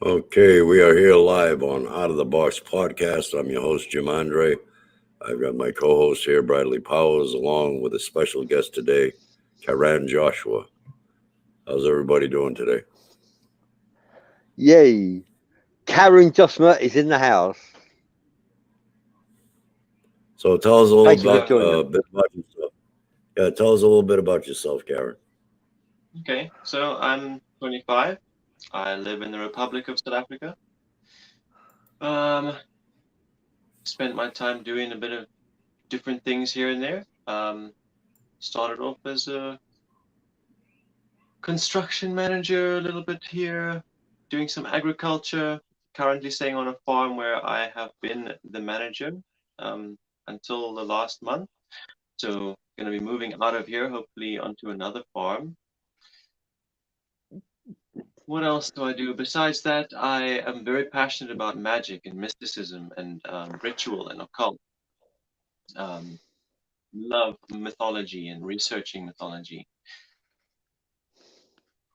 Okay, we are here live on Out of the Box podcast. I'm your host, Jim Andre. I've got my co-host here, Bradley Powers, along with a special guest today, Qarin Joshua. How's everybody doing today? Yay! Qarin Joshua is in the house. So tell us a little Thank you for about joining. bit about yourself. Yeah, tell us a little bit about yourself, Qarin. Okay, so I'm 25. I live in the Republic of South Africa. Spent my time doing a bit of different things here and there. Started off as a construction manager, a little bit here, doing some agriculture. Currently staying on a farm where I have been the manager until the last month. So going to be moving out of here, hopefully onto another farm. What else do I do? Besides that, I am very passionate about magic and mysticism and ritual and occult. Love mythology and researching mythology.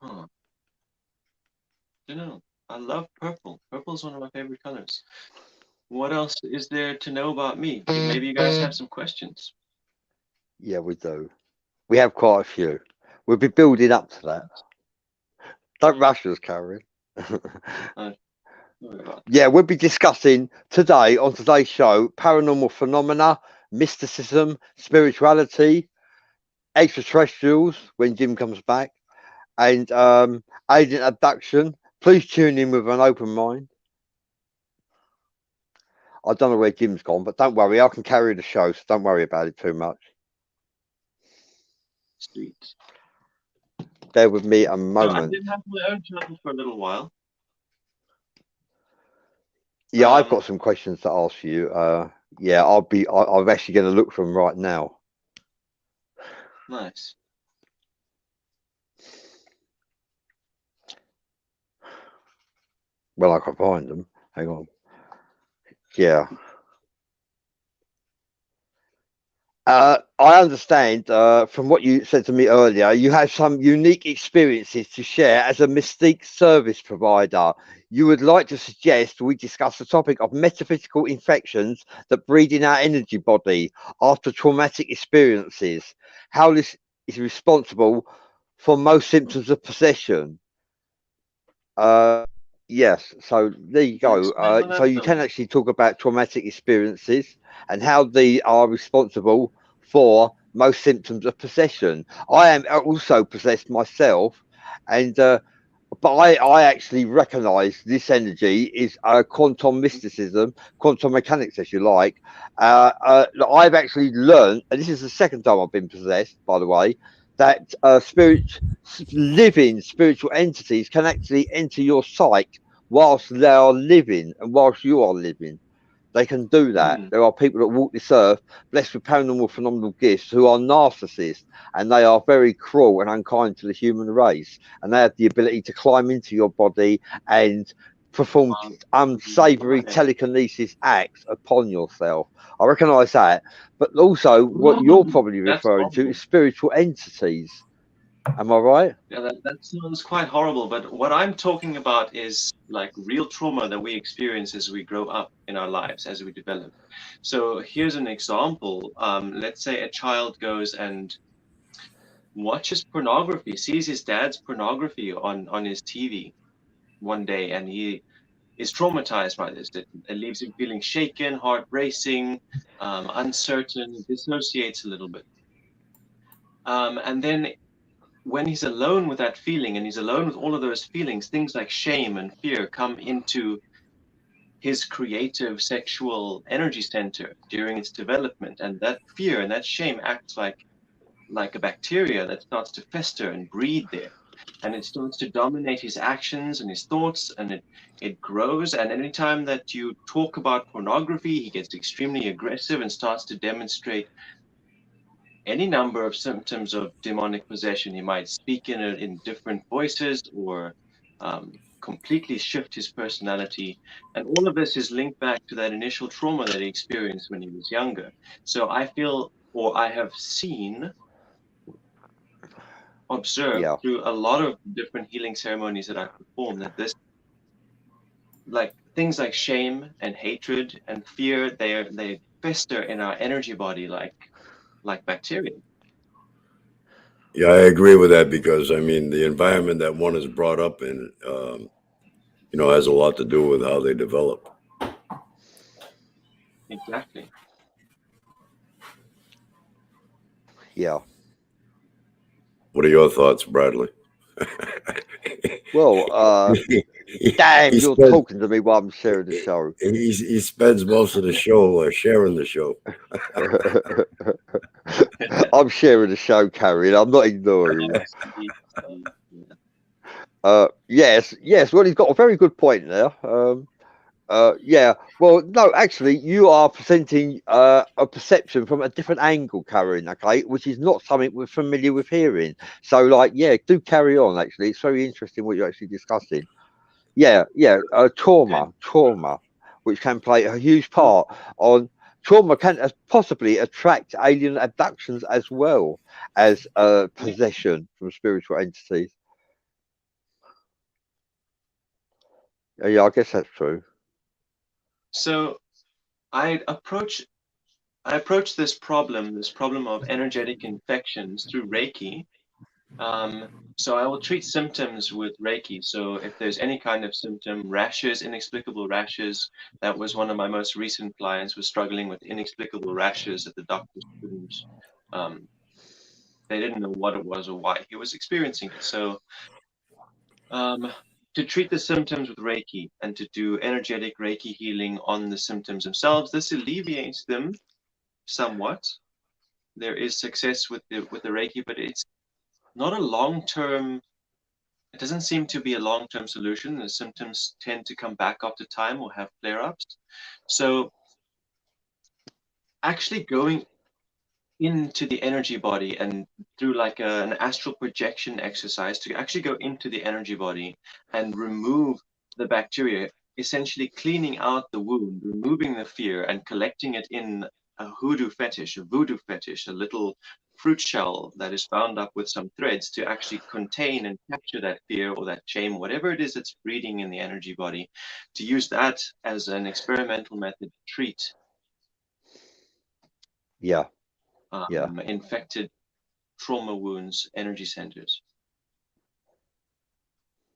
Don't know. I love purple. Purple is one of my favorite colors. What else is there to know about me? Maybe you guys have some questions. Yeah, we do. We have quite a few. We'll be building up to that. Don't rush us, Qarin. Yeah, we'll be discussing today on today's show paranormal phenomena, mysticism, spirituality, extraterrestrials when Jim comes back, and agent abduction. Please tune in with an open mind. I don't know where Jim's gone, but don't worry, I can carry the show, so don't worry about it too much. Sweet. Bear with me a So I moment. did have my own channel for a little while. Yeah, I've got some questions to ask you. Yeah, I'm actually going to look for them right now. Nice. Well, I can find them. Hang on. Yeah. I understand from what you said to me earlier, you have some unique experiences to share as a Mystique service provider. You would like to suggest we discuss the topic of metaphysical infections that breed in our energy body after traumatic experiences, how this is responsible for most symptoms of possession. Yes, so there you go. So you can actually talk about traumatic experiences and how they are responsible for most symptoms of possession. I am also possessed myself, and but I actually recognise this energy is quantum mysticism, quantum mechanics, as you like. I've actually learned, and this is the second time I've been possessed, by the way, that living spiritual entities can actually enter your psyche whilst they are living and whilst you are living. They can do that. There are people that walk this earth blessed with paranormal phenomenal gifts who are narcissists, and they are very cruel and unkind to the human race, and they have the ability to climb into your body and perform unsavory telekinesis acts upon yourself. I recognise that, but also what you're probably referring to is spiritual entities. Am I right? Yeah, that sounds quite horrible, but what I'm talking about is like real trauma that we experience as we grow up in our lives, as we develop. So here's an example. Let's say a child goes and watches pornography, sees his dad's pornography on his TV one day, and he is traumatized by this. It leaves him feeling shaken, heart racing, uncertain, dissociates a little bit. And then when he's alone with that feeling and he's alone with all of those feelings, things like shame and fear come into his creative sexual energy center during its development. And that fear and that shame acts like a bacteria that starts to fester and breed there. And it starts to dominate his actions and his thoughts, and it grows. And anytime that you talk about pornography, he gets extremely aggressive and starts to demonstrate any number of symptoms of demonic possession. He might speak in different voices or completely shift his personality. And all of this is linked back to that initial trauma that he experienced when he was younger. So I feel, or I have seen, observed through a lot of different healing ceremonies that I perform, that this like things like shame and hatred and fear, they fester in our energy body like bacteria. Yeah, I agree with that because I mean the environment that one is brought up in, has a lot to do with how they develop. Exactly. Yeah. What are your thoughts, Bradley? Well, he, damn, he you're spends talking to me while I'm sharing the show. he spends most of the show sharing the show. I'm sharing the show, Carrie. I'm not ignoring Oh, you. see, see, yeah. Yes, yes. Well, he's got a very good point there. Yeah. Well, no, actually, you are presenting a perception from a different angle, Karen. Okay, which is not something we're familiar with hearing. So, like, yeah, do carry on. Actually, it's very interesting what you're actually discussing. Yeah, yeah. Okay. Trauma, which can play a huge part on. Trauma can possibly attract alien abductions as well as Yeah. possession from spiritual entities. Yeah, I guess that's true. So I approach I approach this problem of energetic infections through Reiki. So I will treat symptoms with Reiki. So if there's any kind of symptom, rashes, inexplicable rashes, that was one of my most recent clients was struggling with inexplicable rashes that the doctors couldn't, um, they didn't know what it was or why he was experiencing it. So um, to treat the symptoms with Reiki and to do energetic Reiki healing on the symptoms themselves, this alleviates them somewhat. There is success with the Reiki, but it's not a long term. It doesn't seem to be a long term solution. The symptoms tend to come back after time or have flare ups. So actually going into the energy body and through like an astral projection exercise to actually go into the energy body and remove the bacteria, essentially cleaning out the wound, removing the fear and collecting it in a voodoo fetish, a little fruit shell that is bound up with some threads to actually contain and capture that fear or that shame, whatever it is that's breeding in the energy body, to use that as an experimental method to treat Yeah, yeah, infected trauma wounds energy centers.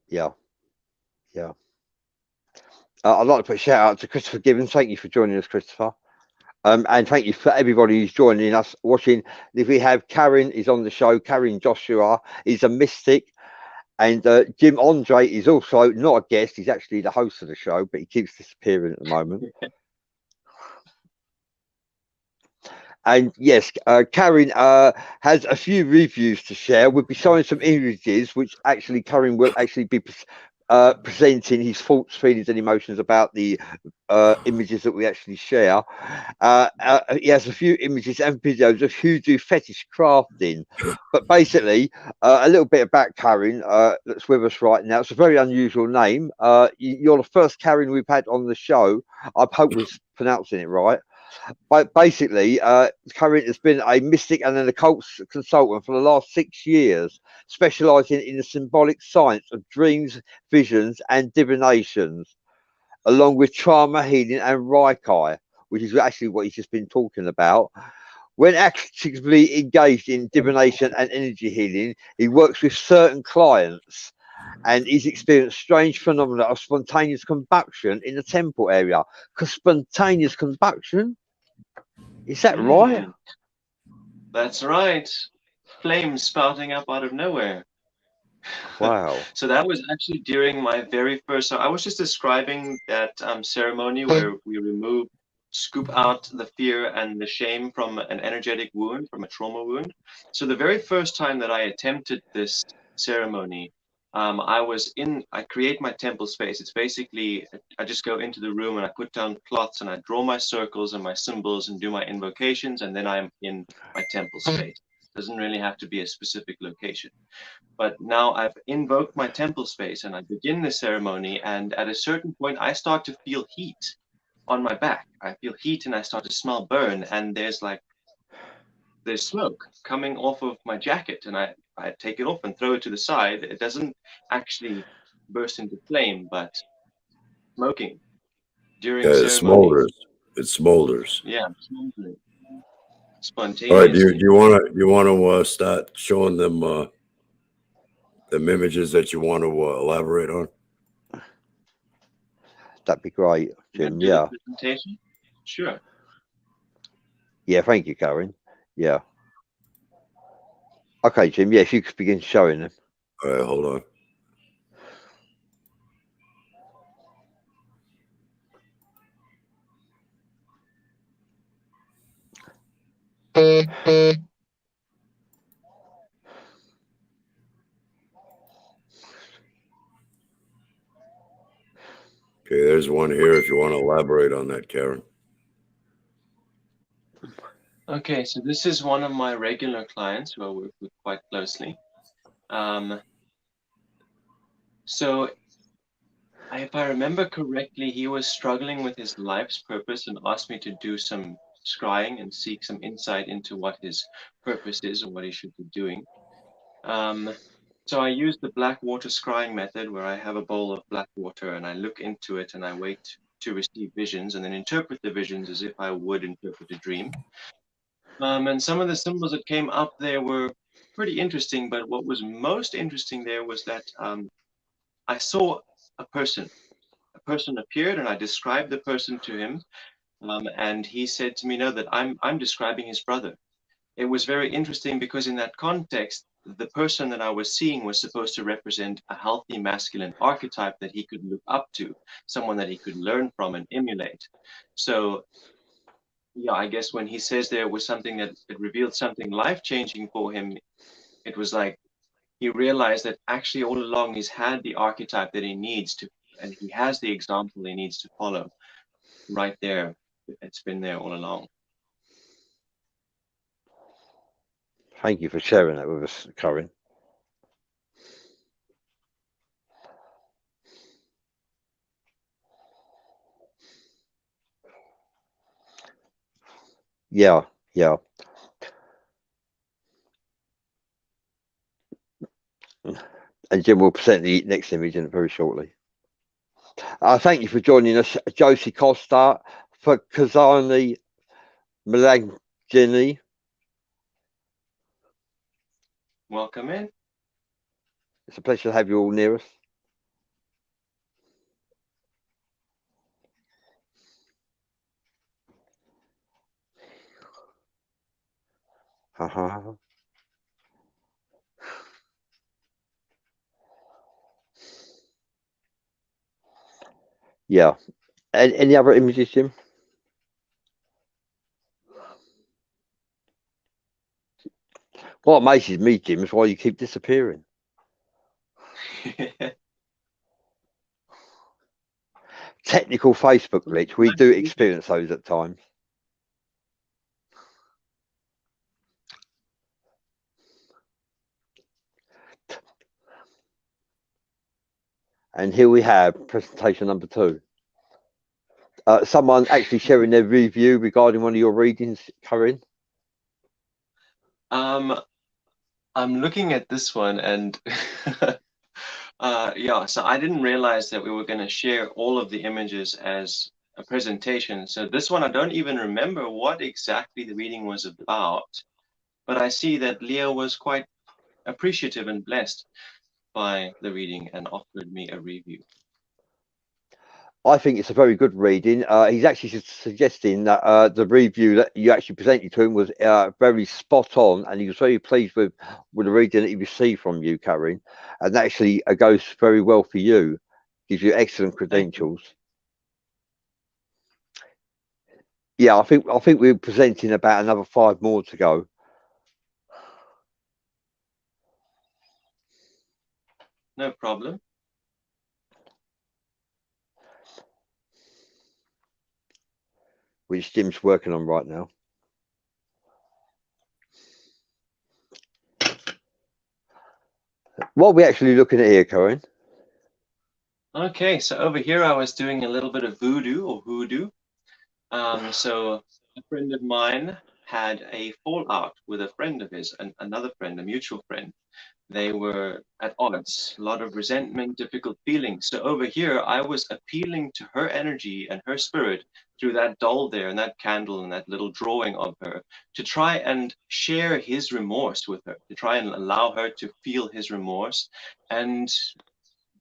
yeah, yeah. I'd like to put a shout out to Christopher Gibbons. Thank you for joining us, Christopher. And thank you for everybody who's joining us watching. If we have Karen is on the show, Qarin Joshua is a mystic, and Jim Andre is also not a guest. He's actually the host of the show, but he keeps disappearing at the moment. And yes, Karen has a few reviews to share. We'll be showing some images, which actually Karen will actually be presenting his thoughts, feelings, and emotions about the images that we actually share. He has a few images and videos of hoodoo fetish crafting. But basically, a little bit about Karen that's with us right now. It's a very unusual name. You're the first Karen we've had on the show. I hope we're pronouncing it right. But basically, Current has been a mystic and an occult consultant for the last 6 years, specializing in the symbolic science of dreams, visions, and divinations, along with trauma healing and Reiki, which is actually what he's just been talking about. When actively engaged in divination and energy healing, he works with certain clients and he's experienced strange phenomena of spontaneous combustion in the temple area. Because spontaneous combustion, is that right? That's right. Flames spouting up out of nowhere. Wow. So that was actually during my very first. So I was just describing that ceremony where we scoop out the fear and the shame from an energetic wound, from a trauma wound. So the very first time that I attempted this ceremony, I create my temple space. It's basically, I just go into the room and I put down cloths and I draw my circles and my symbols and do my invocations, and then I'm in my temple space. Doesn't really have to be a specific location. But now I've invoked my temple space and I begin the ceremony, and at a certain point, I start to feel heat on my back. I feel heat and I start to smell burn, and there's smoke coming off of my jacket, and I take it off and throw it to the side. It doesn't actually burst into flame, but smoking during Yeah, it ceremonies. smolders. It smolders. Yeah, smoldering All right. Do spontaneously. you want to start showing them them images that you want to elaborate on? That'd be great, Yeah, Jim. do the Yeah. presentation. Sure. Yeah, thank you, Qarin. Yeah. Okay, Jim. Yes, you could begin showing them. All right, hold on. Okay, there's one here if you want to elaborate on that, Karen. Okay, so this is one of my regular clients who I work with quite closely. So if I remember correctly, he was struggling with his life's purpose and asked me to do some scrying and seek some insight into what his purpose is or what he should be doing. So I use the black water scrying method where I have a bowl of black water and I look into it and I wait to receive visions and then interpret the visions as if I would interpret a dream. And some of the symbols that came up there were pretty interesting, but what was most interesting there was that I saw a person. A person appeared and I described the person to him. And he said to me, no, that I'm describing his brother. It was very interesting because in that context, the person that I was seeing was supposed to represent a healthy masculine archetype that he could look up to, someone that he could learn from and emulate. So, yeah, I guess when he says there was something that revealed something life-changing for him, it was like he realized that actually all along he's had the archetype that he needs to, and he has the example he needs to follow right there. It's been there all along. Thank you for sharing that with us, Qarin. Yeah, yeah. And Jim will present the next image in very shortly. Thank you for joining us, Josie Costa, for Kazani Malangini. Welcome in. It's a pleasure to have you all near us. Uh-huh. Yeah. And any other images, Jim? What amazes me, Jim, is why you keep disappearing. Technical Facebook glitch. We do experience those at times. And here we have presentation number 2. Someone actually sharing their review regarding one of your readings, Qarin. I'm looking at this one and yeah, so I didn't realize that we were going to share all of the images as a presentation. So this one, I don't even remember what exactly the reading was about, but I see that Leo was quite appreciative and blessed by the reading and offered me a review. I think it's a very good reading. He's actually suggesting that the review that you actually presented to him was very spot on, and he was very pleased with the reading that he received from you, Qarin. And that actually goes very well for you. Gives you excellent credentials. Yeah, I think we're presenting about another 5 more to go. No problem. Which Jim's working on right now. What are we actually looking at here, Qarin? Okay, so over here I was doing a little bit of voodoo or hoodoo. So a friend of mine had a fallout with a friend of his, another friend, a mutual friend, they were at odds, a lot of resentment, difficult feelings. So over here, I was appealing to her energy and her spirit through that doll there and that candle and that little drawing of her to try and share his remorse with her, to try and allow her to feel his remorse. And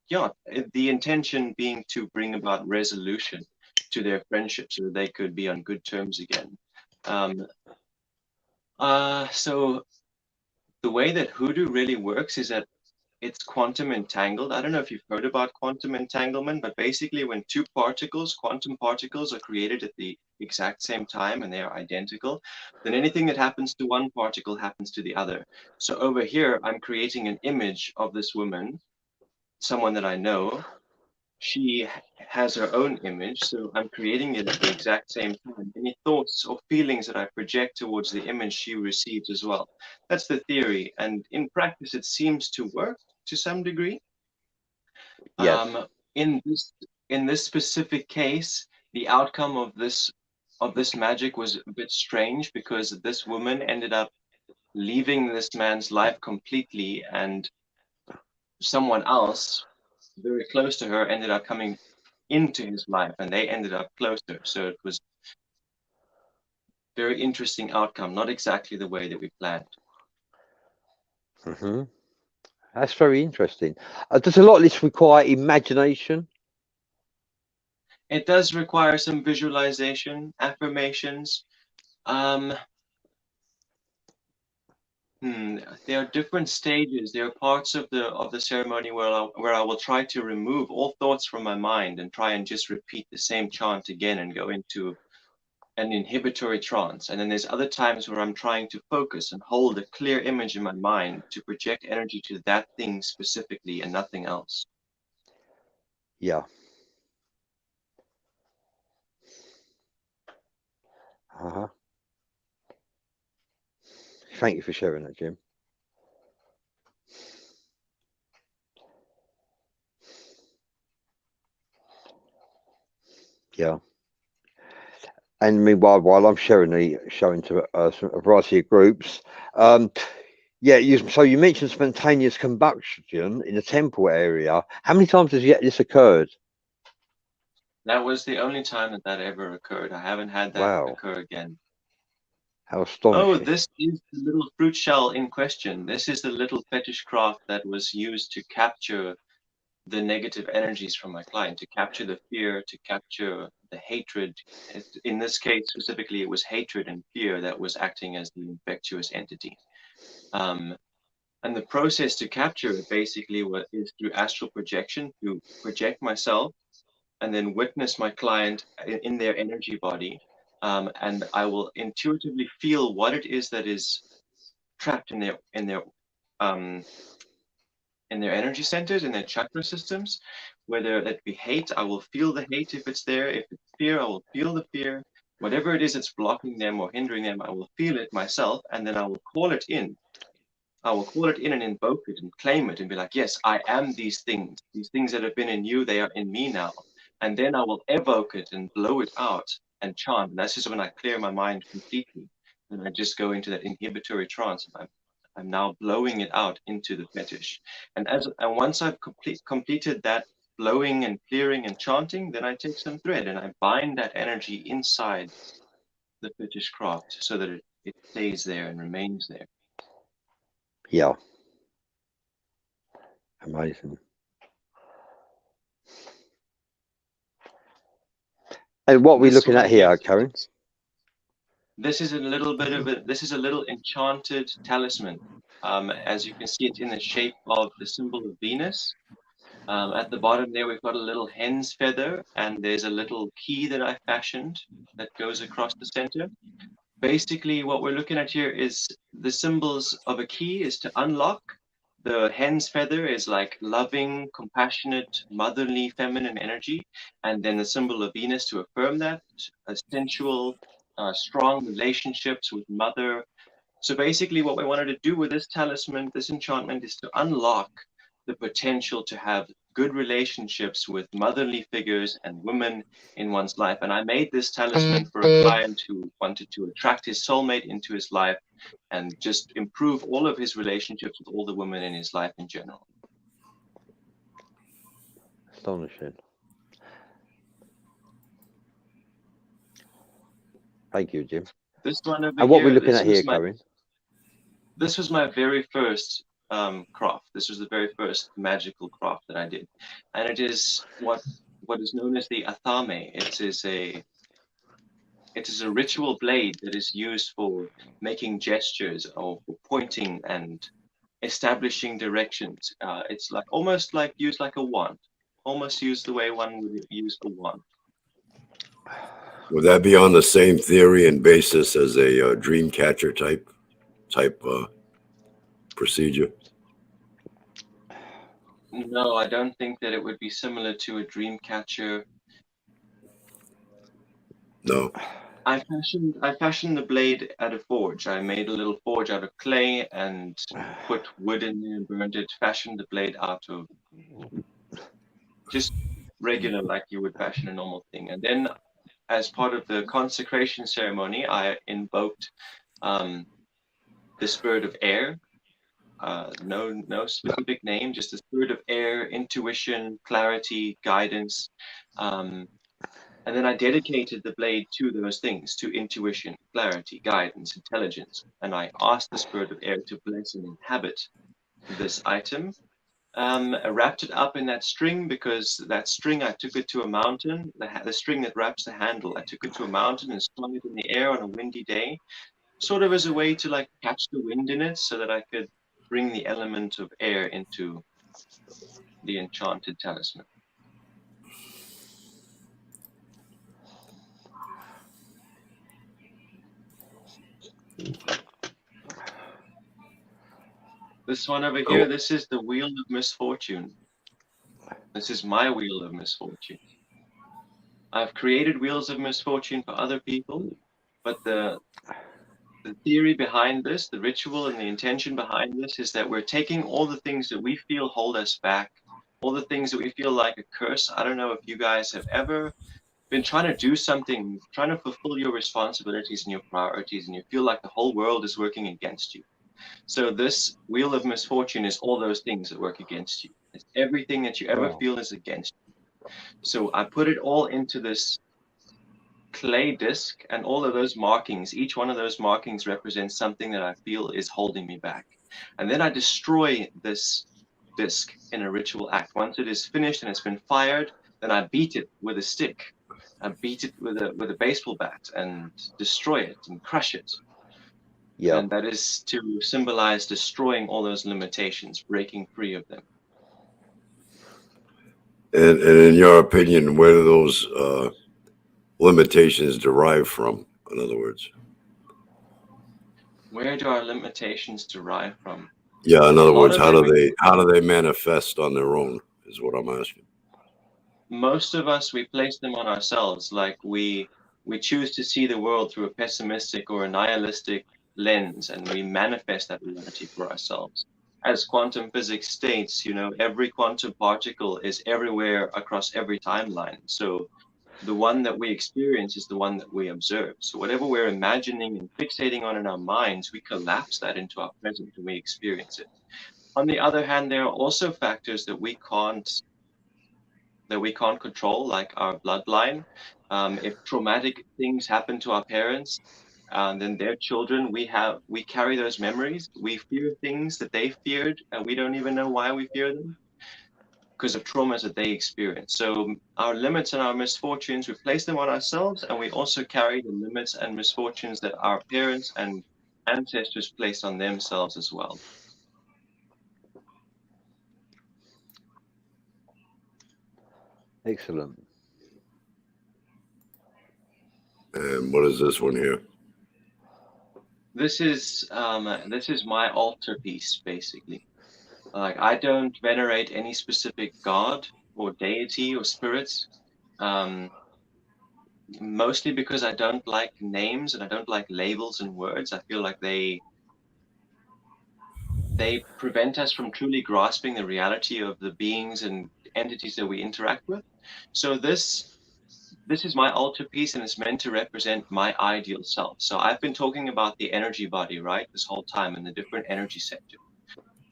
yeah, the intention being to bring about resolution to their friendship so that they could be on good terms again. So the way that hoodoo really works is that it's quantum entangled. I don't know if you've heard about quantum entanglement, but basically when two particles, quantum particles, are created at the exact same time and they are identical, then anything that happens to one particle happens to the other. So over here, I'm creating an image of this woman, someone that I know. She has her own image, so I'm creating it at the exact same time. Any thoughts or feelings that I project towards the image she receives as well. That's the theory, and in practice, it seems to work to some degree. Yes. In this specific case, the outcome of this magic was a bit strange because this woman ended up leaving this man's life completely, and someone else very close to her ended up coming into his life, and they ended up closer. So it was very interesting outcome, not exactly the way that we planned. Hmm. That's very interesting. Does a lot of this require imagination? It does require some visualization, affirmations. There are different stages. There are parts of the ceremony where I will try to remove all thoughts from my mind and try and just repeat the same chant again and go into an inhibitory trance. And then there's other times where I'm trying to focus and hold a clear image in my mind to project energy to that thing specifically and nothing else. Yeah. Uh-huh. Thank you for sharing that, Jim. Yeah. And meanwhile, while I'm showing to a variety of groups, yeah. So you mentioned spontaneous combustion in the temple area. How many times has yet this occurred? That was the only time that ever occurred. I haven't had that Wow, occur again. how Oh, astonishing! this is the little fruit shell in question. This is the little fetish craft that was used to capture the negative energies from my client, to capture the fear, to capture the hatred. In this case specifically, it was hatred and fear that was acting as the infectious entity. And the process to capture it basically is through astral projection, to project myself and then witness my client in their energy body. And I will intuitively feel what it is that is trapped um, in their energy centers, in their chakra systems. Whether it be hate, I will feel the hate if it's there. If it's fear, I will feel the fear. Whatever it is that's blocking them or hindering them, I will feel it myself, and then I will call it in. I will call it in and invoke it and claim it and be like, yes, I am these things. These things that have been in you, they are in me now. And then I will evoke it and blow it out and chant. And that's just when I clear my mind completely. And I just go into that inhibitory trance. I'm now blowing it out into the fetish. And once I've completed that blowing and clearing and chanting, then I take some thread and I bind that energy inside the fetish craft so that it stays there and remains there. Yeah, amazing. And what are we This looking at one here, here. Qarin? This is a little enchanted talisman. As you can see, it's in the shape of the symbol of Venus. At the bottom there, we've got a little hen's feather, and there's a little key that I fashioned that goes across the center. Basically, what we're looking at here is the symbols of a key is to unlock. The hen's feather is like loving, compassionate, motherly, feminine energy. And then the symbol of Venus to affirm that, sensual, strong relationships with mother. So basically, what we wanted to do with this talisman, this enchantment, is to unlock the potential to have good relationships with motherly figures and women in one's life. And I made this talisman for a client who wanted to attract his soulmate into his life and just improve all of his relationships with all the women in his life in general. Astonishing. Thank you, Jim. This one over And what here, we're looking at here, Qarin? This was my very first craft. This was the very first magical craft that I did, and it is what is known as the athame. It is a ritual blade that is used for making gestures or for pointing and establishing directions. It's like almost like used like a wand, almost used the way one would use a wand. Would that be on the same theory and basis as a dream catcher type procedure? No, I don't think that it would be similar to a dream catcher. No. I fashioned the blade at a forge. I made a little forge out of clay and put wood in there and burned it, fashioned the blade out of just regular, like you would fashion a normal thing. And then as part of the consecration ceremony, I invoked the spirit of air. No specific name, just the spirit of air, intuition, clarity, guidance. And then I dedicated the blade to those things, to intuition, clarity, guidance, intelligence. And I asked the spirit of air to bless and inhabit this item. I wrapped it up in that string because that string, I took it to a mountain. The string that wraps the handle, I took it to a mountain and swung it in the air on a windy day, sort of as a way to like catch the wind in it so that I could bring the element of air into the enchanted talisman. This one over here, this is the Wheel of Misfortune. This is my Wheel of Misfortune. I've created Wheels of Misfortune for other people, but the theory behind this, the ritual and the intention behind this is that we're taking all the things that we feel hold us back, all the things that we feel like a curse. I don't know if you guys have ever been trying to do something, trying to fulfill your responsibilities and your priorities, and you feel like the whole world is working against you. So this Wheel of Misfortune is all those things that work against you. It's everything that you ever feel is against you. So I put it all into this clay disc, and all of those markings, each one of those markings represents something that I feel is holding me back. And then I destroy this disc in a ritual act. Once it is finished and it's been fired, then I beat it with a stick. I beat it with a baseball bat and destroy it and crush it. Yeah. And that is to symbolize destroying all those limitations, breaking free of them. And in your opinion, where do those limitations derive from? In other words, where do our limitations derive from? Yeah, in other words, how do they manifest on their own? Is what I'm asking. Most of us, we place them on ourselves. Like we choose to see the world through a pessimistic or a nihilistic lens, and we manifest that reality for ourselves. As quantum physics states, every quantum particle is everywhere across every timeline. So the one that we experience is the one that we observe. So whatever we're imagining and fixating on in our minds, we collapse that into our present and we experience it. On the other hand, there are also factors that we can't control, like our bloodline. If traumatic things happen to our parents, then their children, we carry those memories. We fear things that they feared, and we don't even know why we fear them because of traumas that they experience. So our limits and our misfortunes, we place them on ourselves, and we also carry the limits and misfortunes that our parents and ancestors placed on themselves as well. Excellent. And what is this one here? This is my altar piece, basically. Like, I don't venerate any specific god or deity or spirits, mostly because I don't like names and I don't like labels and words. I feel like they prevent us from truly grasping the reality of the beings and entities that we interact with. So this is my altar piece, and it's meant to represent my ideal self. So I've been talking about the energy body, right, this whole time, and the different energy sectors.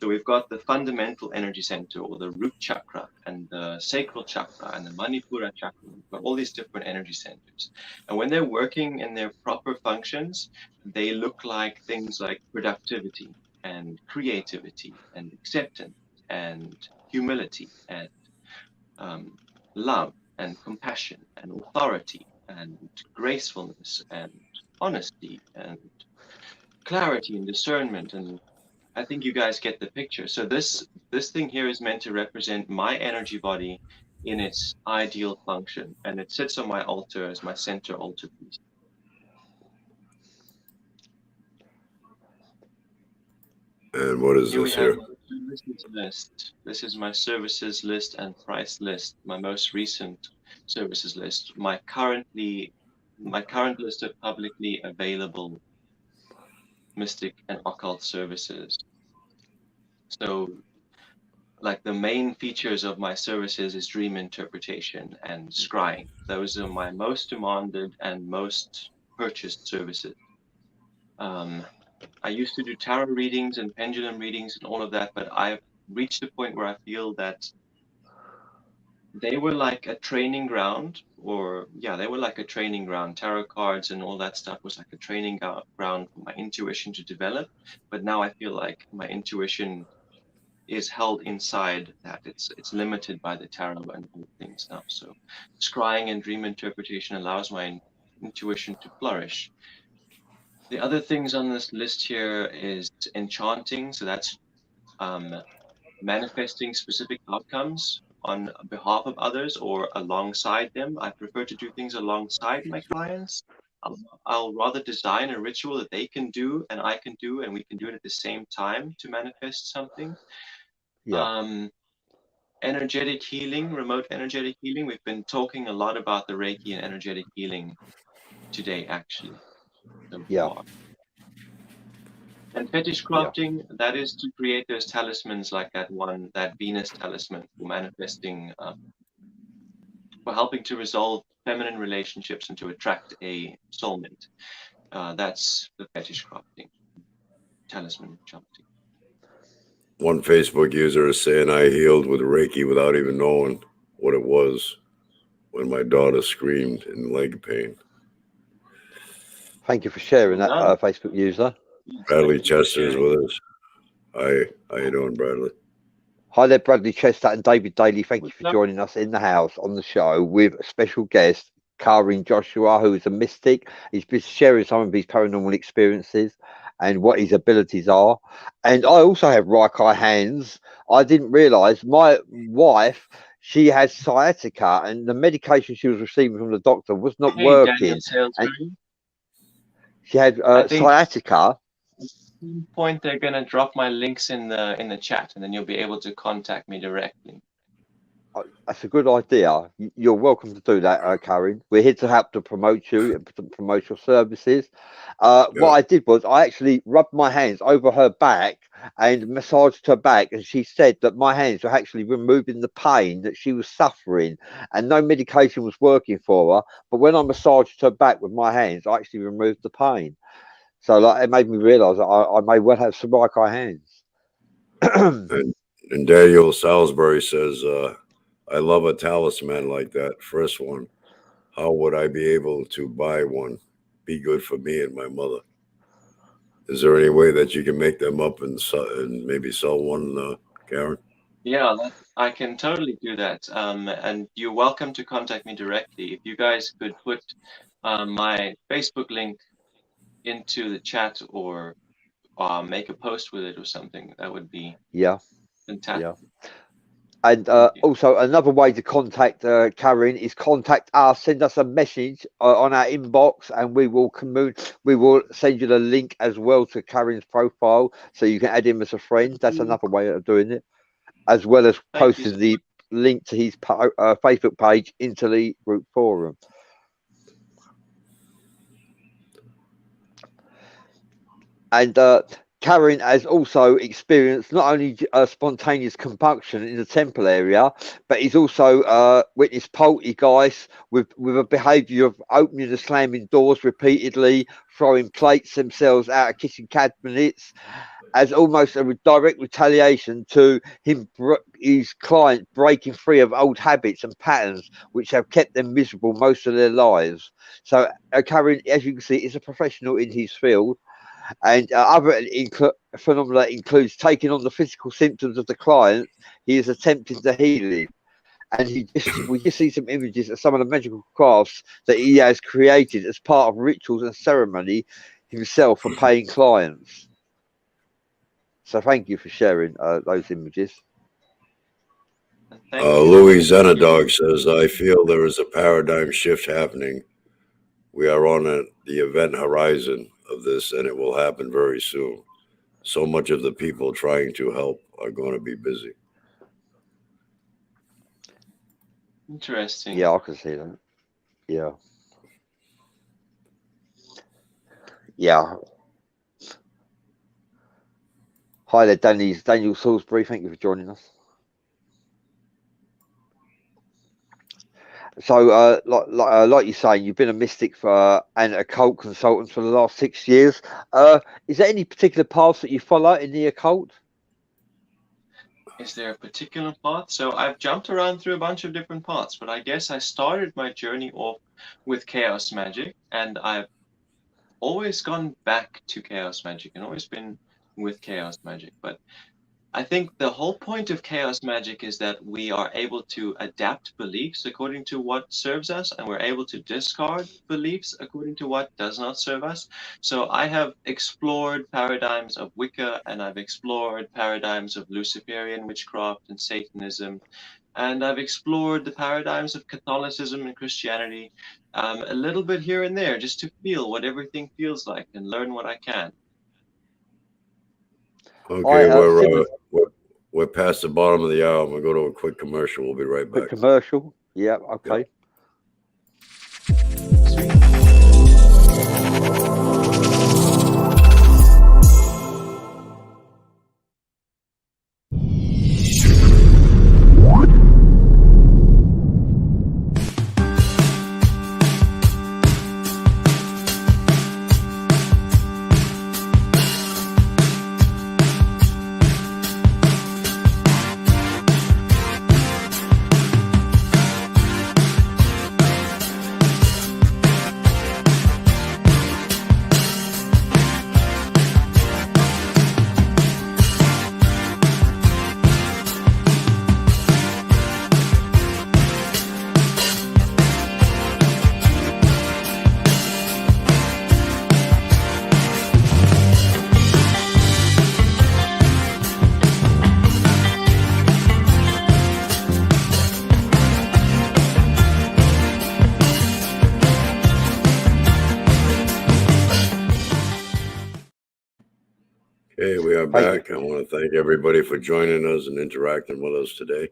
So we've got the fundamental energy center, or the root chakra, and the sacral chakra, and the Manipura chakra. We've got all these different energy centers. And when they're working in their proper functions, they look like things like productivity and creativity and acceptance and humility and love and compassion and authority and gracefulness and honesty and clarity and discernment. And I think you guys get the picture. So this thing here is meant to represent my energy body in its ideal function, and it sits on my altar as my center altar piece. And what is Here we this have here? my services list. This is my services list and price list, my most recent services list, my current list of publicly available mystic and occult services. So like the main features of my services is dream interpretation and scrying. Those are my most demanded and most purchased services. I used to do tarot readings and pendulum readings and all of that, but I've reached a point where I feel that they were like a training ground, they were like a training ground. Tarot cards and all that stuff was like a training ground for my intuition to develop. But now I feel like my intuition is held inside that. It's limited by the tarot and all things now. So scrying and dream interpretation allows my intuition to flourish. The other things on this list here is enchanting. So that's manifesting specific outcomes on behalf of others or alongside them. I prefer to do things alongside my clients. I'll rather design a ritual that they can do and I can do, and we can do it at the same time to manifest something. Yeah. Energetic healing, remote energetic healing. We've been talking a lot about the Reiki and energetic healing today, actually. So far. And fetish crafting, that is to create those talismans like that Venus talisman for manifesting, for helping to resolve feminine relationships and to attract a soulmate. That's the fetish crafting, talisman chanting. One Facebook user is saying I healed with Reiki without even knowing what it was when my daughter screamed in leg pain. Thank you for sharing that, Facebook user. Bradley Chester is with us. Hi, how you doing, Bradley? Hi there, Bradley Chester and David Daly. Thank you for joining us in the house on the show with a special guest, Qarin Joshua, who is a mystic. He's been sharing some of his paranormal experiences and what his abilities are. And I also have right eye hands. I didn't realise my wife, she has sciatica, and the medication she was receiving from the doctor was not working. She had sciatica. At some point, they're going to drop my links in the chat, and then you'll be able to contact me directly. That's a good idea. You're welcome to do that, Qarin. We're here to help to promote you and to promote your services. What I did was I actually rubbed my hands over her back and massaged her back, and she said that my hands were actually removing the pain that she was suffering, and no medication was working for her. But when I massaged her back with my hands, I actually removed the pain. So like, it made me realise that I may well have some right eye hands. and Daniel Salisbury says, I love a talisman like that. First one, how would I be able to buy one? Be good for me and my mother. Is there any way that you can make them up and maybe sell one, Qarin? Yeah, I can totally do that. And you're welcome to contact me directly. If you guys could put my Facebook link into the chat or make a post with it or something, that would be fantastic. Yeah. And also another way to contact Qarin is contact us. Send us a message on our inbox, and we will send you the link as well to Qarin's profile, so you can add him as a friend. That's another way of doing it, as well as posting the link to his Facebook page into the group forum. And Qarin has also experienced not only spontaneous combustion in the temple area, but he's also witnessed poltergeists with a behaviour of opening and slamming doors repeatedly, throwing plates themselves out of kitchen cabinets, as almost a direct retaliation to his client breaking free of old habits and patterns which have kept them miserable most of their lives. So Qarin, as you can see, is a professional in his field. And other phenomena includes taking on the physical symptoms of the client he is attempting to heal him. And we just see some images of some of the magical crafts that he has created as part of rituals and ceremony himself for paying clients. So thank you for sharing those images. Thank you. Louis Zenadog says, I feel there is a paradigm shift happening. We are on the event horizon of this, and it will happen very soon. So much of the people trying to help are going to be busy. Interesting. Yeah, I can see that. Yeah. Yeah. Hi there, Daniel Salisbury. Thank you for joining us. So, like you're saying, you've been a mystic and occult consultant for the last 6 years. Is there any particular paths that you follow in the occult? Is there a particular path? So I've jumped around through a bunch of different paths, but I guess I started my journey off with chaos magic, and I've always gone back to chaos magic and always been with chaos magic. But I think the whole point of chaos magic is that we are able to adapt beliefs according to what serves us, and we're able to discard beliefs according to what does not serve us. So I have explored paradigms of Wicca, and I've explored paradigms of Luciferian witchcraft and Satanism, and I've explored the paradigms of Catholicism and Christianity, a little bit here and there, just to feel what everything feels like and learn what I can. Okay, we're past the bottom of the hour. We'll go to a quick commercial. We'll be right back. Quick commercial. Yeah, okay. Yep. Okay, we are back. I want to thank everybody for joining us and interacting with us today.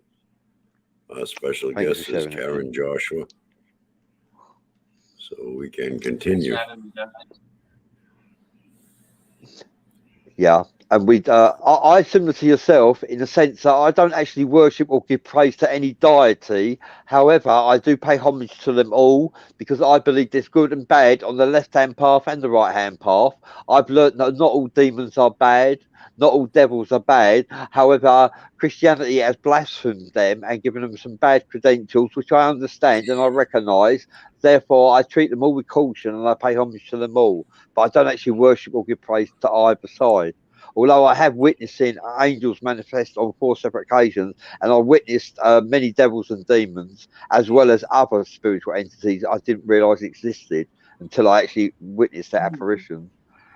Our special guest is Qarin Joshua. So we can continue. Yeah, and I similar to yourself in the sense that I don't actually worship or give praise to any deity. However, I do pay homage to them all because I believe there's good and bad on the left-hand path and the right-hand path. I've learned that not all demons are bad, not all devils are bad. However, Christianity has blasphemed them and given them some bad credentials, which I understand and I recognise. Therefore, I treat them all with caution and I pay homage to them all. But I don't actually worship or give praise to either side. Although I have witnessed angels manifest on 4 separate occasions, and I witnessed many devils and demons, as well as other spiritual entities I didn't realise existed until I actually witnessed that apparition.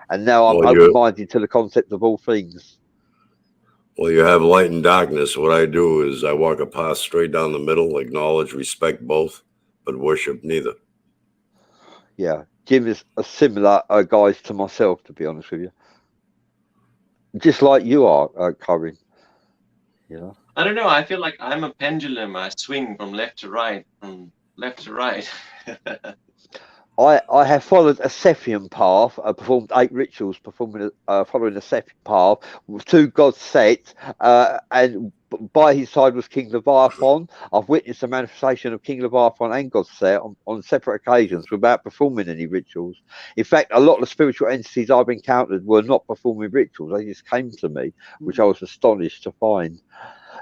And now I'm open-minded to the concept of all things. Well, you have light and darkness. What I do is I walk a path straight down the middle, acknowledge, respect both, but worship neither. Yeah, Jim is a similar guise to myself, to be honest with you. Just like you are, Qarin. Yeah. I don't know. I feel like I'm a pendulum. I swing from left to right, from left to right. I have followed a Sethian path, performed 8 rituals, following a Sethian path with 2 gods set, and by his side was King Leviathan. I've witnessed a manifestation of King Leviathan and God Set on separate occasions without performing any rituals. In fact, a lot of the spiritual entities I've encountered were not performing rituals; they just came to me, which I was astonished to find.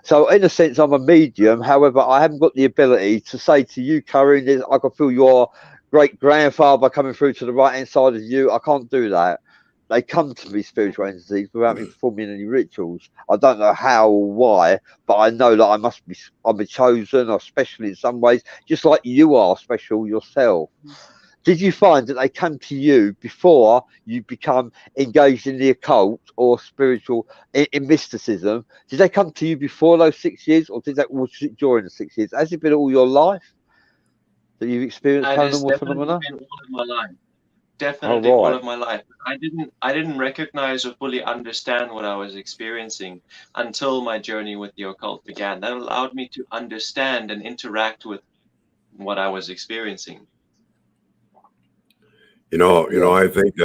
So, in a sense, I'm a medium. However, I haven't got the ability to say to you, Qarin, I can feel your great grandfather coming through to the right hand side of you. I can't do that. They come to me, spiritual entities, without me performing any rituals. I don't know how or why, but I know that I'm a chosen or special in some ways, just like you are special yourself. Did you find that they come to you before you become engaged in the occult or spiritual in mysticism? Did they come to you before those 6 years, or was it during the 6 years? Has it been all your life that you've experienced It has paranormal definitely phenomena? been all of my life. Oh, Definitely all right. of my life. I didn't recognize or fully understand what I was experiencing until my journey with the occult began. That allowed me to understand and interact with what I was experiencing. Yeah. I think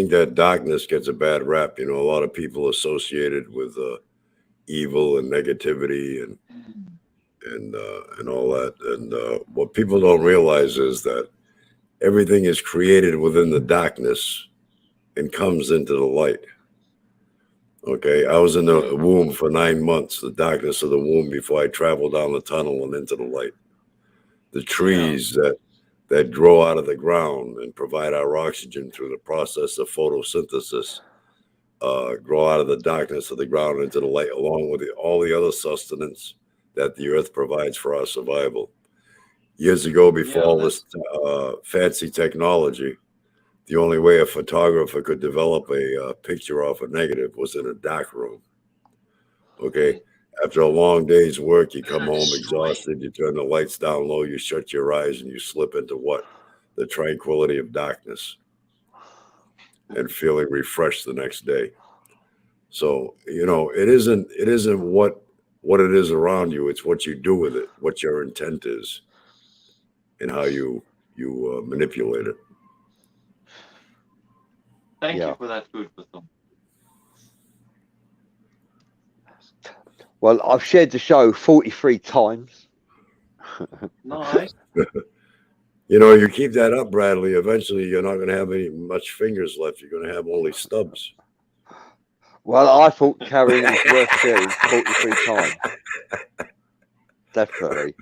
that darkness gets a bad rap. You know, a lot of people associated with evil and negativity and all that. And what people don't realize is that everything is created within the darkness and comes into the light. Okay, I was in the womb for 9 months, the darkness of the womb, before I traveled down the tunnel and into the light. The trees that grow out of the ground and provide our oxygen through the process of photosynthesis grow out of the darkness of the ground into the light, along with all the other sustenance that the earth provides for our survival. Years ago, before Yeah, all that's this fancy technology, the only way a photographer could develop a picture off a negative was in a dark room. Okay. After a long day's work, you come home exhausted, you turn the lights down low, you shut your eyes, and you slip into what? The tranquility of darkness and feeling refreshed the next day. So, you know, it isn't what it is around you, it's what you do with it, what your intent is, and how you manipulate it. Thank you Yeah. for that food for thought. Well, I've shared the show 43 times. Nice. You know, you keep that up, Bradley. Eventually, you're not going to have any much fingers left. You're going to have only stubs. Well, I thought Qarin is worth sharing 43 times. Definitely.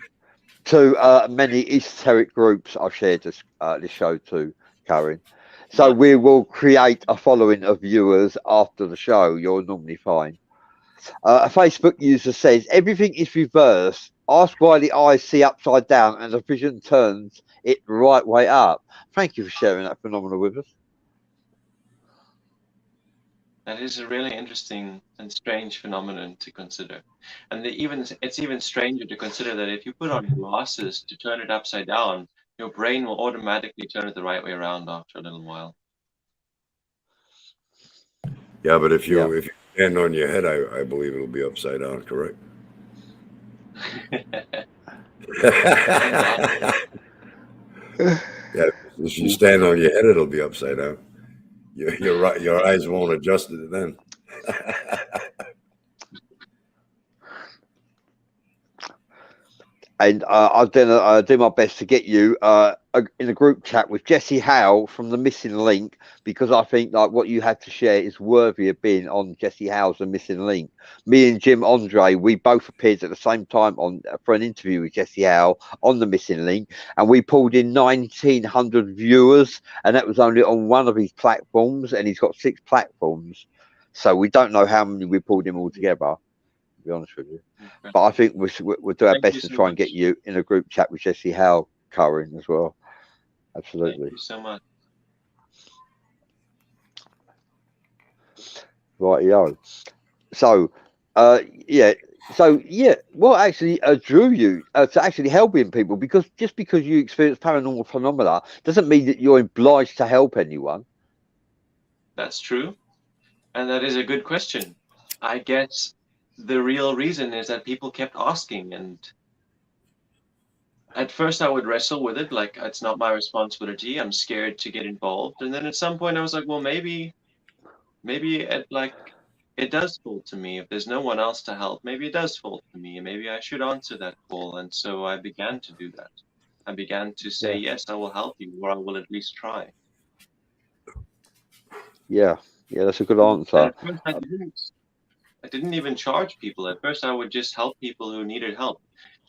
To many esoteric groups I've shared this show to, Qarin. So What? we will create a following of viewers after the show. You'll normally find. A Facebook user says everything is reversed. Ask why the eyes see upside down and the vision turns it the right way up. Thank you for sharing that phenomenon with us. That is a really interesting and strange phenomenon to consider. And it's even stranger to consider that if you put on glasses to turn it upside down, your brain will automatically turn it the right way around after a little while. Yeah, but if Yeah. you stand on your head, I believe it'll be upside down, correct? Yeah, if you stand on your head, it'll be upside down. Your eyes won't adjust it then. And I'll do my best to get you in a group chat with Jesse Howe from the Missing Link, because I think like what you have to share is worthy of being on Jesse Howe's The Missing Link. Me and Jim Andre, we both appeared at the same time for an interview with Jesse Howe on The Missing Link, and we pulled in 1,900 viewers, and that was only on one of his platforms, and he's got 6 platforms, so we don't know how many we pulled in all together, to be honest with you. But I think we'll do our Thank you best to so try and get much. you in a group chat with Jesse Howe, Qarin, as well. Thank Absolutely. you so much. Right, yo. So, yeah. So, yeah. What actually drew you to actually helping people? Because just because you experience paranormal phenomena doesn't mean that you're obliged to help anyone. That's true. And that is a good question. I guess the real reason is that people kept asking, and at first I would wrestle with it, like it's not my responsibility. I'm scared to get involved. And then at some point I was like, well, maybe it does fall to me. If there's no one else to help, maybe it does fall to me. Maybe I should answer that call. And so I began to do that. I began to say, yes, I will help you, or I will at least try. Yeah, that's a good And answer. at first I didn't even charge people. At first I would just help people who needed help.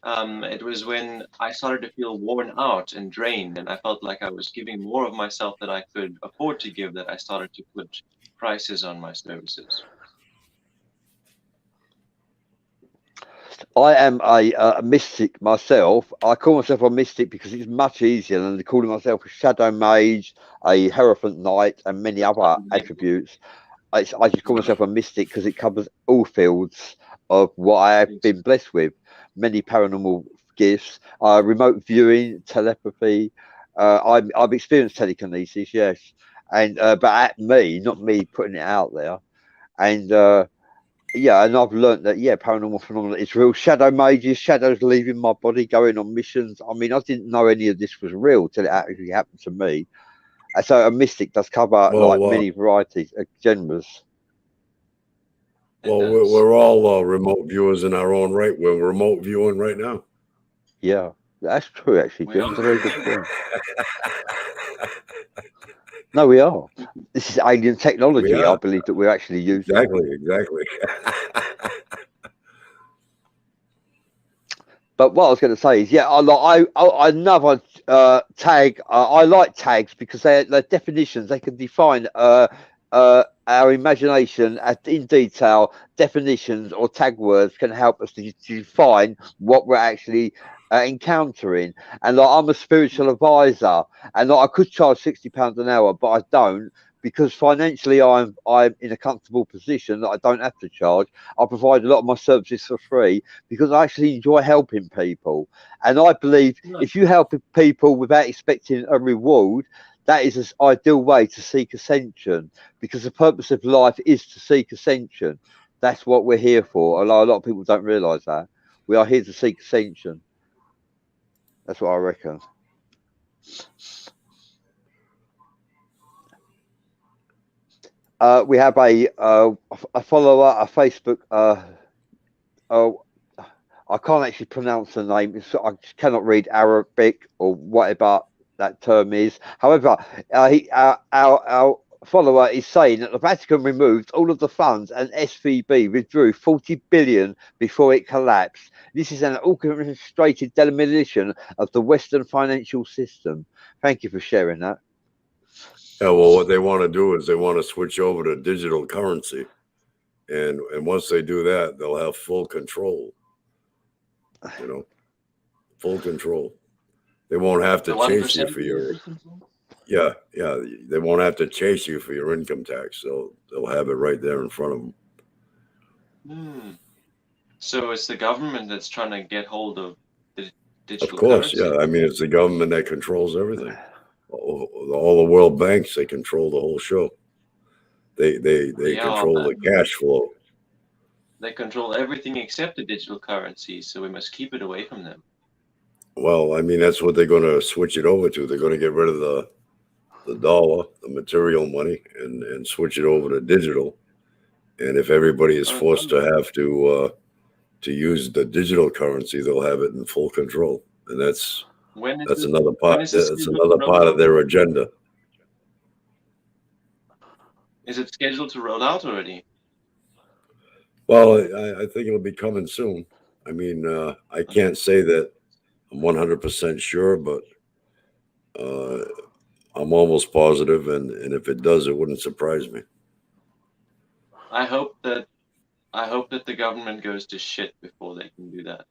It was when I started to feel worn out and drained, and I felt like I was giving more of myself than I could afford to give, that I started to put prices on my services. I am a mystic myself. I call myself a mystic because it's much easier than calling myself a shadow mage, a hierophant knight, and many other attributes. I just call myself a mystic because it covers all fields of what I have been blessed with. Many paranormal gifts, remote viewing, telepathy. I've experienced telekinesis, yes, and but at me, not me putting it out there. And yeah, and I've learnt that paranormal phenomena is real. Shadow mages, shadows leaving my body, going on missions. I mean, I didn't know any of this was real till it actually happened to me. And so a mystic does cover like many varieties, genres. Well, we're all remote viewers in our own right. We're remote viewing right now. Yeah, that's true. Actually, Jim, that's a very good point. No, we are. This is alien technology. I believe that we're actually using. Exactly. But what I was going to say is, another tag. I like tags because they're definitions. They can define our imagination in detail. Definitions or tag words can help us to define what we're actually encountering. And like, I'm a spiritual advisor, and like, I could charge £60 an hour, but I don't, because financially I'm in a comfortable position that I don't have to charge. I provide a lot of my services for free because I actually enjoy helping people. And I believe if you help people without expecting a reward, that is an ideal way to seek ascension, because the purpose of life is to seek ascension. That's what we're here for. A lot of people don't realise that. We are here to seek ascension. That's what I reckon. We have a follower, a Facebook. I can't actually pronounce the name. I cannot read Arabic or whatever that term is. However, our follower is saying that the Vatican removed all of the funds and SVB withdrew 40 billion before it collapsed. This is an orchestrated demolition of the Western financial system. Thank you for sharing that. Yeah, well, what they want to do is they want to switch over to digital currency. And once they do that, they'll have full control. Full control. They won't have to chase you for your they won't have to chase you for your income tax. They'll have it right there in front of them. So it's the government that's trying to get hold of the digital currency? Of course, currency. yeah. I mean, it's the government that controls everything. All the world banks, they control the whole show. They control the cash flow. They control everything except the digital currency, so we must keep it away from them. Well, I mean, that's what they're going to switch it over to. They're going to get rid of the dollar, the material money, and switch it over to digital. And if everybody is forced to have to use the digital currency, they'll have it in full control. And that's another part. That's another part of their agenda. Is it scheduled to roll out already? Well, I think it'll be coming soon. I mean, I can't say that I'm 100% sure, but I'm almost positive. And if it does, it wouldn't surprise me. I hope that the government goes to shit before they can do that.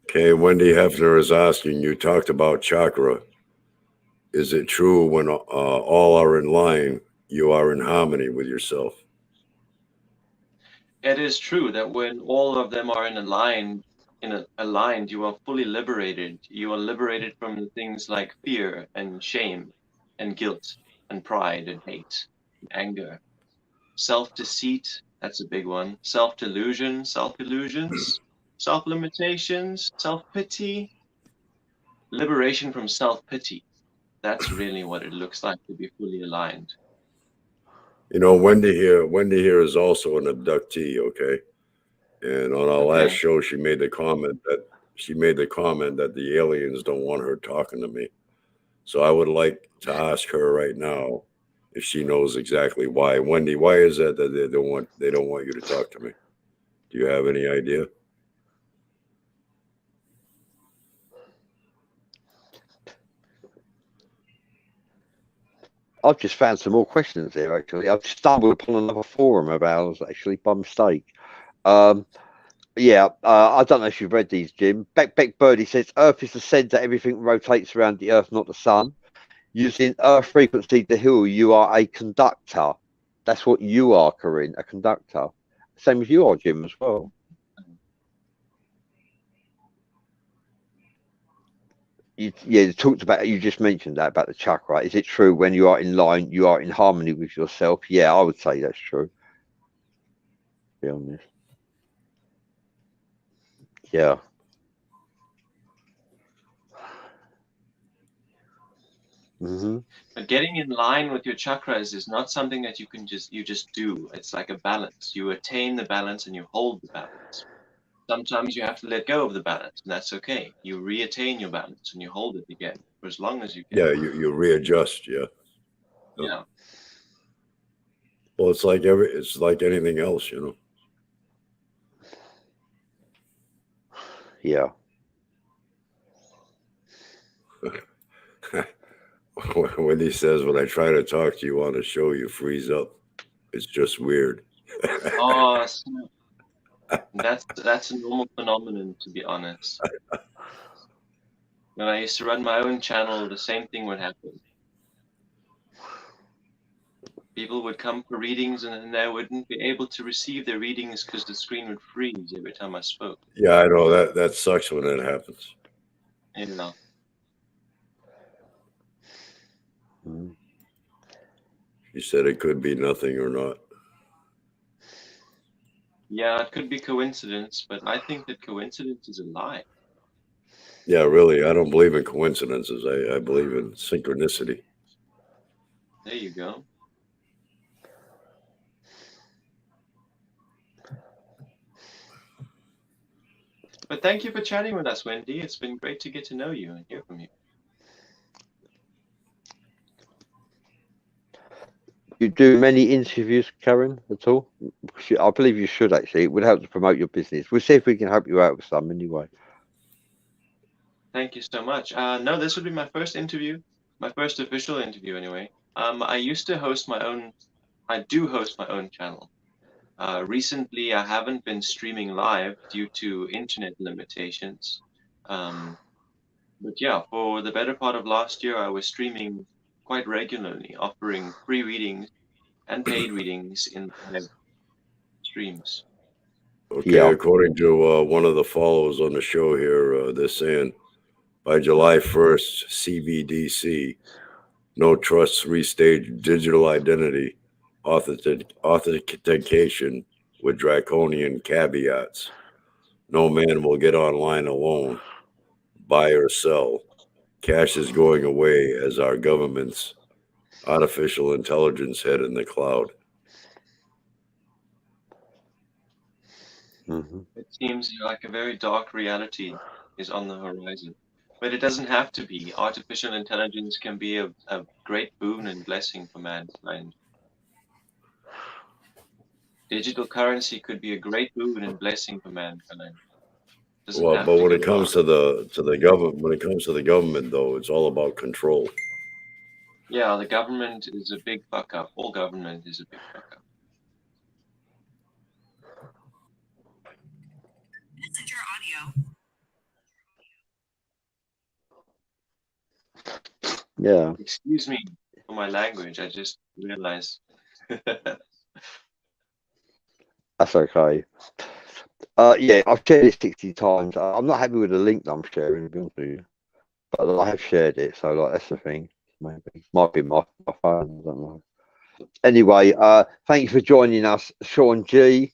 Okay, Wendy Hefner is asking, you talked about chakra. Is it true when all are in line, you are in harmony with yourself? It is true that when all of them are aligned, you are fully liberated. You are liberated from things like fear and shame. and guilt and pride and hate and anger. Self-deceit, that's a big one. Self-delusion, self-illusions, self-limitations, self-pity, liberation from self-pity. That's really what it looks like to be fully aligned. You know, Wendy here is also an abductee, okay? And on our last show, she made the comment that the aliens don't want her talking to me. So I would like to ask her right now if she knows exactly why. Wendy, why is that they don't want you to talk to me? Do you have any idea? I've just found some more questions here, actually. I've stumbled upon another forum of ours, actually, by mistake. Yeah, I don't know if you've read these, Jim. Beck Birdie says, Earth is the centre, everything rotates around the Earth, not the sun. Using Earth frequency to heal, you are a conductor. That's what you are, Qarin, a conductor. Same as you are, Jim, as well. You talked about, you just mentioned that about the chakra. Is it true when you are in line, you are in harmony with yourself? Yeah, I would say that's true. Be honest. Yeah. But getting in line with your chakras is not something that you can just do. It's like a balance. You attain the balance and you hold the balance. Sometimes you have to let go of the balance, and that's okay. You reattain your balance and you hold it again for as long as you can. Yeah, you readjust. Yeah. Yeah. Well, it's like anything else, you know. Yeah. When he says, when I try to talk to you on a show, you freeze up. It's just weird. Oh, that's a normal phenomenon, to be honest. When I used to run my own channel, the same thing would happen. People would come for readings and then they wouldn't be able to receive their readings because the screen would freeze every time I spoke. Yeah, I know that sucks when that happens. Yeah. You said it could be nothing or not. Yeah, it could be coincidence, but I think that coincidence is a lie. Yeah, really, I don't believe in coincidences. I believe in synchronicity. There you go. But thank you for chatting with us, Wendy. It's been great to get to know you and hear from you. You do many interviews, Qarin, at all? I believe you should, actually. It would help to promote your business. We'll see if we can help you out with some anyway. Thank you so much. No, this would be my first interview, my first official interview anyway. I used to host my own, I do host my own channel. Recently, I haven't been streaming live due to internet limitations. But yeah, for the better part of last year, I was streaming quite regularly, offering free readings and paid readings in live streams. Okay, Yeah. according to one of the followers on the show here, they're saying by July 1st, CBDC, no trust, three-stage digital identity, authentication with draconian caveats. No man will get online alone, buy or sell. Cash is going away as our government's artificial intelligence head in the cloud. It seems like a very dark reality is on the horizon. But it doesn't have to be. Artificial intelligence can be a great boon and blessing for mankind. Digital currency could be a great boon and blessing for mankind. Well, but when it comes to the government, though, it's all about control. Yeah, the government is a big fuck up. All government is a big fuck up. Messenger audio. Yeah. Excuse me for my language. I just realized. That's okay. Yeah, I've shared it 60 times. I'm not happy with the link that I'm sharing, to be honest with you. But I have shared it, so like that's the thing. maybe. Might be my phone, I don't know. Anyway, thank you for joining us, Sean G,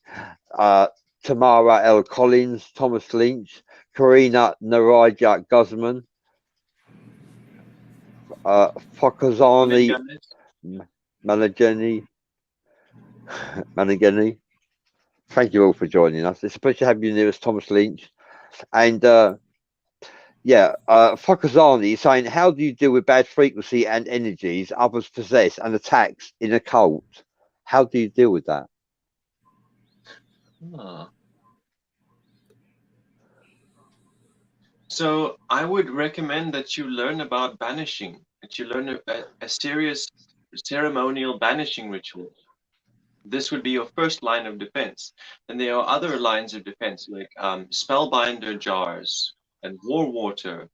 Tamara L. Collins, Thomas Lynch, Karina Naraja Guzman, Fakazani Malageni. Thank you all for joining us. It's a pleasure to have you near us, Thomas Lynch. And Fakazani is saying, how do you deal with bad frequency and energies others possess and attacks in a cult? How do you deal with that? So I would recommend that you learn about banishing, that you learn a serious ceremonial banishing ritual. This would be your first line of defense. And there are other lines of defense, like spellbinder jars and war water.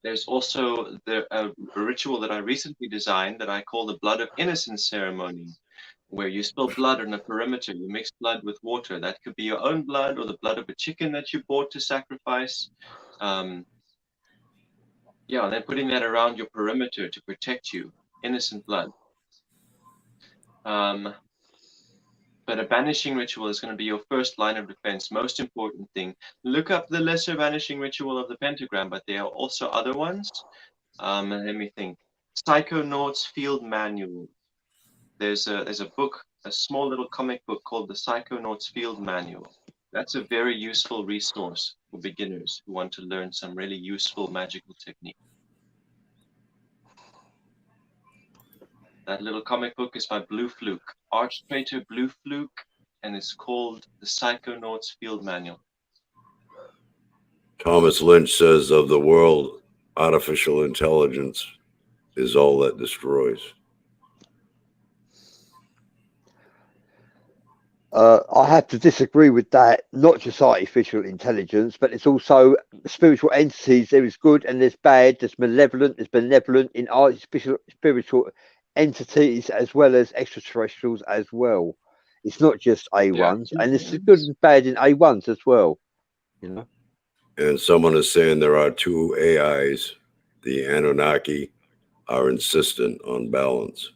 There's also a ritual that I recently designed that I call the Blood of Innocence ceremony, where you spill blood on a perimeter. You mix blood with water. That could be your own blood or the blood of a chicken that you bought to sacrifice. And then putting that around your perimeter to protect you, innocent blood. But a banishing ritual is going to be your first line of defense, most important thing. Look up the lesser banishing ritual of the pentagram, but there are also other ones. Let me think. Psychonauts Field Manual. There's a book, a small little comic book called the Psychonauts Field Manual. That's a very useful resource for beginners who want to learn some really useful magical technique. That little comic book is by Blue Fluke, Arch Traitor Blue Fluke, and it's called the Psychonauts Field Manual. Thomas Lynch says of the world, artificial intelligence is all that destroys. I have to disagree with that. Not just artificial intelligence, but it's also spiritual entities. There is good and there's bad. There's malevolent, there's benevolent in spiritual entities as well as extraterrestrials as well. It's not just A1s, and it's good and bad in A1s as well. You know. And someone is saying there are two AIs. The Anunnaki are insistent on balance.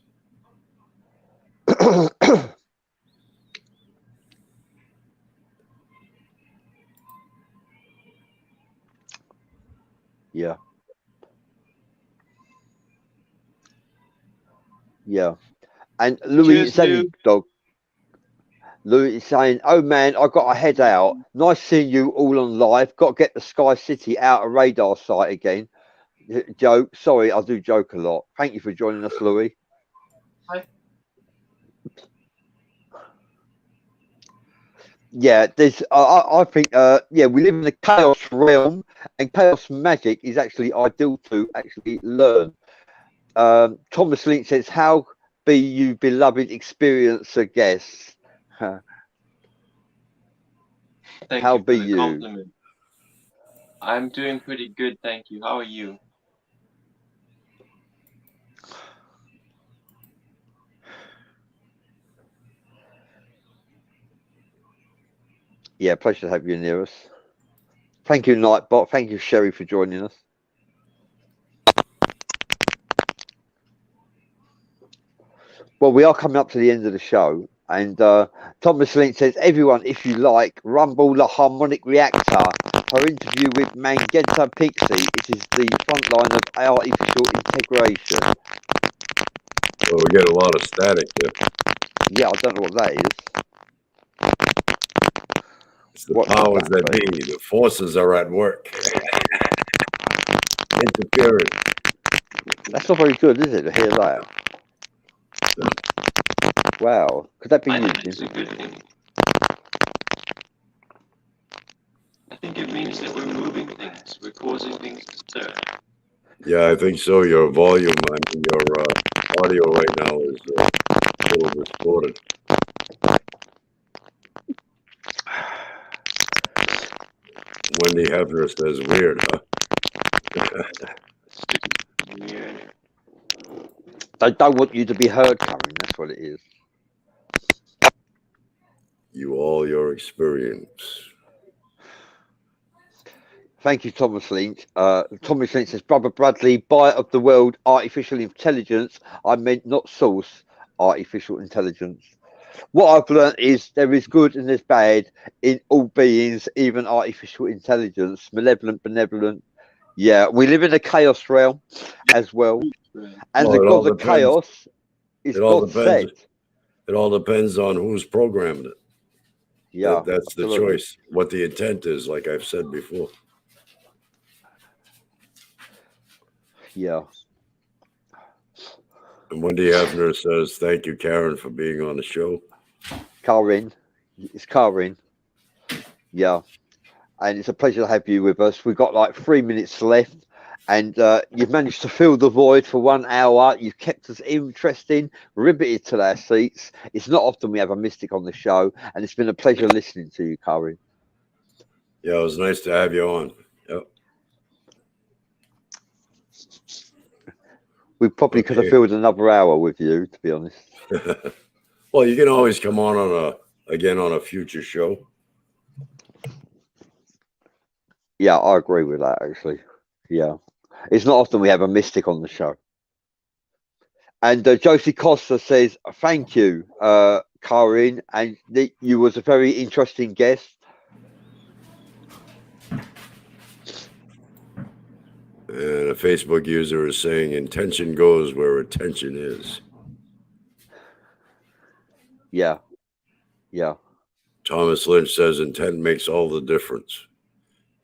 Yeah. Yeah. And Louis is saying, Louis is saying, oh man, I got a head out. Nice seeing you all on live. Got to get the Sky City out of radar sight again. Joke. Sorry, I do joke a lot. Thank you for joining us, Louis. Hi. Yeah, there's. I think. Yeah, we live in the chaos realm, and chaos magic is actually ideal to actually learn. Thomas Lynch says, "How be you, beloved experiencer guests? Thank How you be for the you? compliment. I'm doing pretty good, thank you. How are you? Yeah, pleasure to have you near us. Thank you, Nightbot. Thank you, Sherry, for joining us. Well, we are coming up to the end of the show, and Thomas Lynch says, everyone, if you like, rumble the harmonic reactor. Her interview with Mangetta Pixie. It is the front line of artificial integration. Well, we get a lot of static there. Yeah, I don't know what that is. It's the powers that be. The forces are at work. Interference. That's not very good, is it, to hear that? Wow. Could that be I you? think it's a good thing. I think it means that we're moving things. We're causing things to stir. Yeah, I think so. Your volume, I mean, your audio right now is a little distorted. Wendy Hefner says, weird, huh? Weird. They don't want you to be heard, Karen. That's what it is. You all your experience. Thank you, Thomas Lynch. Thomas Lynch says, Brother Bradley, Bite of the World, artificial intelligence. I meant not source, artificial intelligence. What I've learned is there is good and there's bad in all beings, even artificial intelligence, malevolent, benevolent. Yeah, we live in a chaos realm as well. And the God of chaos is God said. It all depends on who's programmed it. Yeah, that's absolutely. the choice. What the intent is, like I've said before. Yeah. And Wendy Hefner says, "Thank you, Karen, for being on the show." Qarin, it's Qarin. Yeah, and it's a pleasure to have you with us. We've got like 3 minutes left, and you've managed to fill the void for 1 hour. You've kept us interesting, riveted to our seats. It's not often we have a mystic on the show, and it's been a pleasure listening to you, Qarin. Yeah, it was nice to have you on. Yep. We probably could have filled another hour with you, to be honest. Well, you can always come on a future show. Yeah, I agree with that, actually. Yeah. It's not often we have a mystic on the show. And Josie Costa says, thank you, Qarin, and you was a very interesting guest. And a Facebook user is saying, intention goes where attention is. Yeah. Yeah. Thomas Lynch says, intent makes all the difference,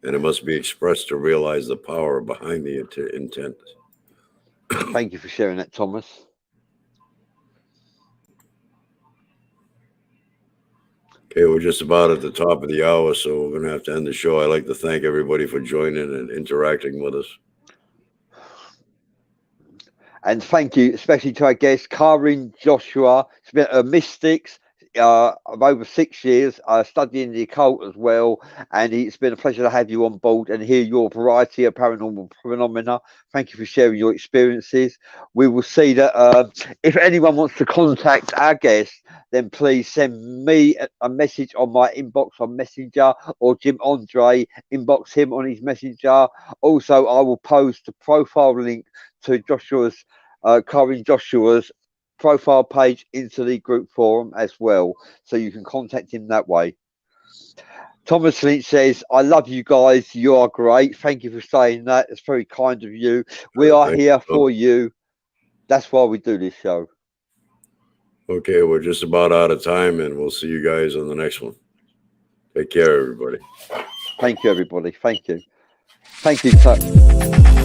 and it must be expressed to realize the power behind the intent. Thank you for sharing that, Thomas. Okay, we're just about at the top of the hour, so we're going to have to end the show. I'd like to thank everybody for joining and interacting with us. And thank you, especially to our guest, Qarin Joshua. It's been a mystics of over 6 years, studying the occult as well. And it's been a pleasure to have you on board and hear your variety of paranormal phenomena. Thank you for sharing your experiences. We will see that if anyone wants to contact our guest, then please send me a message on my inbox on Messenger, or Jim Andre, inbox him on his Messenger. Also, I will post the profile link to Joshua's Qarin Joshua's profile page into the group forum as well, so you can contact him that way. Thomas Lynch says, I love you guys, you are great. Thank you for saying that. It's very kind of you. We are here for you. That's why we do this show. Okay, we're just about out of time, and we'll see you guys on the next one. Take care, everybody. Thank you, everybody. Thank you. Thank you.